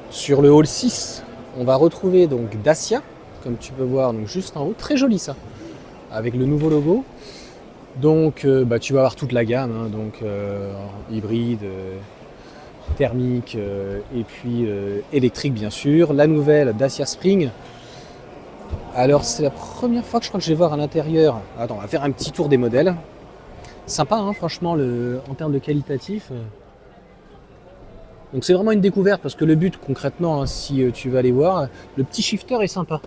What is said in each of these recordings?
Sur le hall 6, on va retrouver donc Dacia, comme tu peux voir donc juste en haut, très joli ça, avec le nouveau logo. Donc tu vas avoir toute la gamme, hein, donc hybride, thermique et puis électrique bien sûr. La nouvelle Dacia Spring. Alors c'est la première fois que je crois que je vais voir à l'intérieur. Attends, on va faire un petit tour des modèles. Sympa hein, franchement en termes de qualitatif. Donc c'est vraiment une découverte parce que le but concrètement, hein, si tu vas aller voir, le petit shifter est sympa.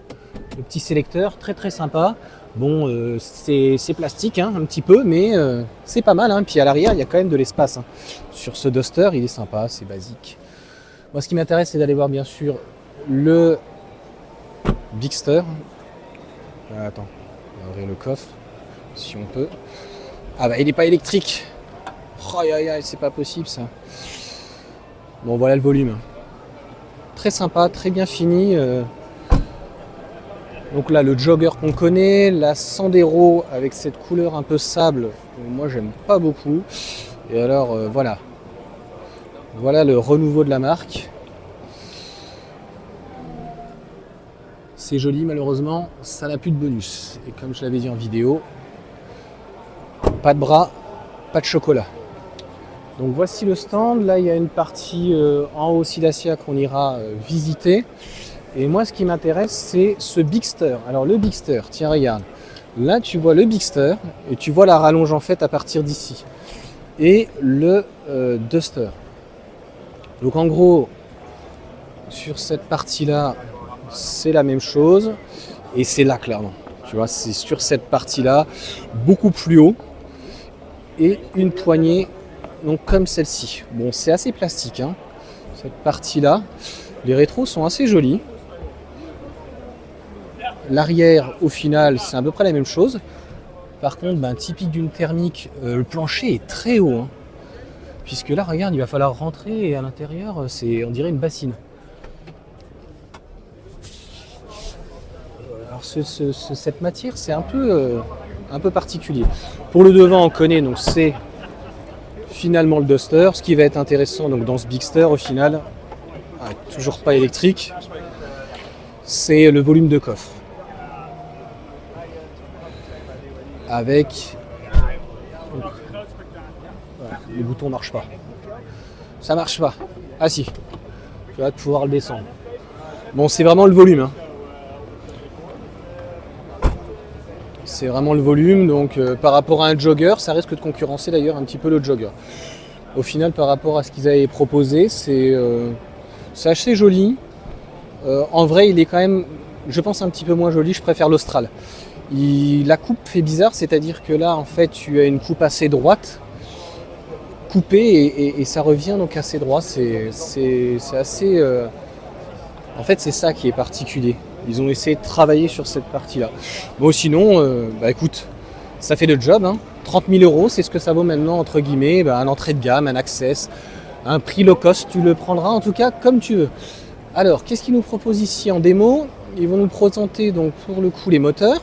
Le petit sélecteur, très très sympa. Bon, c'est plastique hein, un petit peu, mais c'est pas mal. Hein. Puis à l'arrière, il y a quand même de l'espace. Hein. Sur ce Duster, il est sympa, c'est basique. Moi, ce qui m'intéresse, c'est d'aller voir bien sûr le Bigster. Attends, on va ouvrir le coffre, si on peut. Ah bah, il n'est pas électrique. Oh, aïe, aïe, aïe, c'est pas possible ça. Bon, voilà le volume. Très sympa, très bien fini. Donc là, le jogger qu'on connaît, la Sandero avec cette couleur un peu sable, moi j'aime pas beaucoup. Et alors voilà. Voilà le renouveau de la marque. C'est joli, malheureusement, ça n'a plus de bonus. Et comme je l'avais dit en vidéo, pas de bras, pas de chocolat. Donc voici le stand. Là, il y a une partie en haut aussi Dacia qu'on ira visiter. Et moi, ce qui m'intéresse, c'est ce Bigster. Alors, le Bigster, tiens, regarde. Là, tu vois le Bigster et tu vois la rallonge en fait à partir d'ici. Et le Duster. Donc, en gros, sur cette partie-là, c'est la même chose. Et c'est là, clairement. Tu vois, c'est sur cette partie-là, beaucoup plus haut. Et une poignée, donc comme celle-ci. Bon, c'est assez plastique, hein, cette partie-là. Les rétros sont assez jolis. L'arrière, au final, c'est à peu près la même chose. Par contre, typique d'une thermique, le plancher est très haut. Hein, puisque là, regarde, il va falloir rentrer et à l'intérieur, on dirait une bassine. Alors, cette matière, c'est un peu particulier. Pour le devant, on connaît, donc c'est finalement le Duster. Ce qui va être intéressant donc, dans ce Bigster, au final, toujours pas électrique, c'est le volume de coffre. Avec les boutons ne marchent pas. Ça marche pas. Ah si. Tu vas pouvoir le descendre. Bon, c'est vraiment le volume. Hein. C'est vraiment le volume. Donc par rapport à un jogger, ça risque de concurrencer d'ailleurs un petit peu le jogger. Au final, par rapport à ce qu'ils avaient proposé, c'est assez joli. En vrai, il est quand même, je pense, un petit peu moins joli. Je préfère l'Austral. La coupe fait bizarre, c'est-à-dire que là, en fait, tu as une coupe assez droite, coupée, et ça revient donc assez droit. C'est assez... En fait, c'est ça qui est particulier. Ils ont essayé de travailler sur cette partie-là. Bon, sinon, écoute, ça fait le job. Hein. 30 000 €, c'est ce que ça vaut maintenant, entre guillemets. Un entrée de gamme, un Access, un prix low cost. Tu le prendras, en tout cas, comme tu veux. Alors, qu'est-ce qu'ils nous proposent ici en démo? Ils vont nous présenter, donc, pour le coup, les moteurs.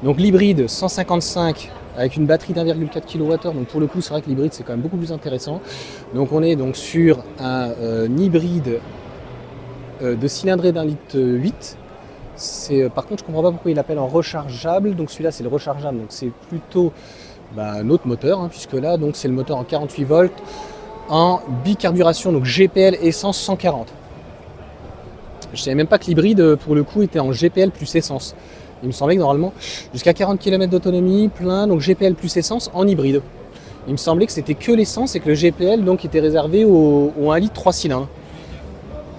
Donc l'hybride 155 avec une batterie d'1,4 kWh, donc pour le coup c'est vrai que l'hybride c'est quand même beaucoup plus intéressant. Donc on est donc sur un hybride de cylindrée d'1,8 litre. Par contre je comprends pas pourquoi il l'appelle en rechargeable, donc celui-là c'est le rechargeable, donc c'est plutôt un autre moteur, hein, puisque là donc c'est le moteur en 48 volts en bicarburation, donc GPL essence 140. Je savais même pas que l'hybride pour le coup était en GPL plus essence. Il me semblait que normalement, jusqu'à 40 km d'autonomie, plein, donc GPL plus essence en hybride. Il me semblait que c'était que l'essence et que le GPL donc, était réservé au 1 litre 3 cylindres.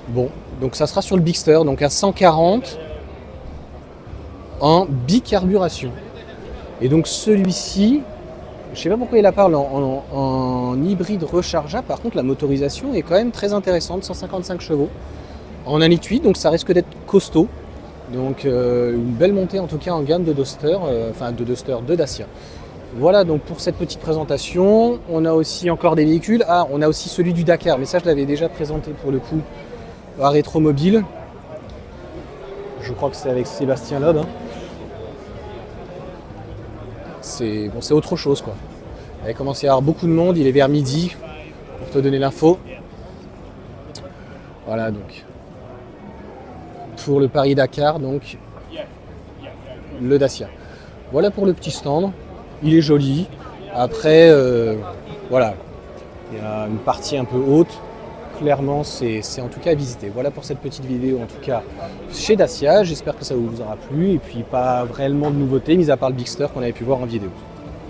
Bon, donc ça sera sur le Bigster, donc à 140 en bicarburation. Et donc celui-ci, je ne sais pas pourquoi il la parle en hybride rechargeable, par contre la motorisation est quand même très intéressante, 155 chevaux, en 1,8 litre, donc ça risque d'être costaud. Donc une belle montée en tout cas en gamme de Duster, de Dacia. Voilà donc pour cette petite présentation. On a aussi encore des véhicules. Ah, on a aussi celui du Dakar, mais ça je l'avais déjà présenté pour le coup à Rétromobile. Je crois que c'est avec Sébastien Loeb. Hein. C'est autre chose quoi. Il a commencé à y avoir beaucoup de monde, il est vers midi, pour te donner l'info. Voilà donc. Pour le Paris-Dakar, donc le Dacia. Voilà pour le petit stand. Il est joli. Après, voilà. Il y a une partie un peu haute. Clairement, c'est en tout cas à visiter. Voilà pour cette petite vidéo, en tout cas, chez Dacia. J'espère que ça vous aura plu. Et puis, pas réellement de nouveautés, mis à part le Bigster qu'on avait pu voir en vidéo.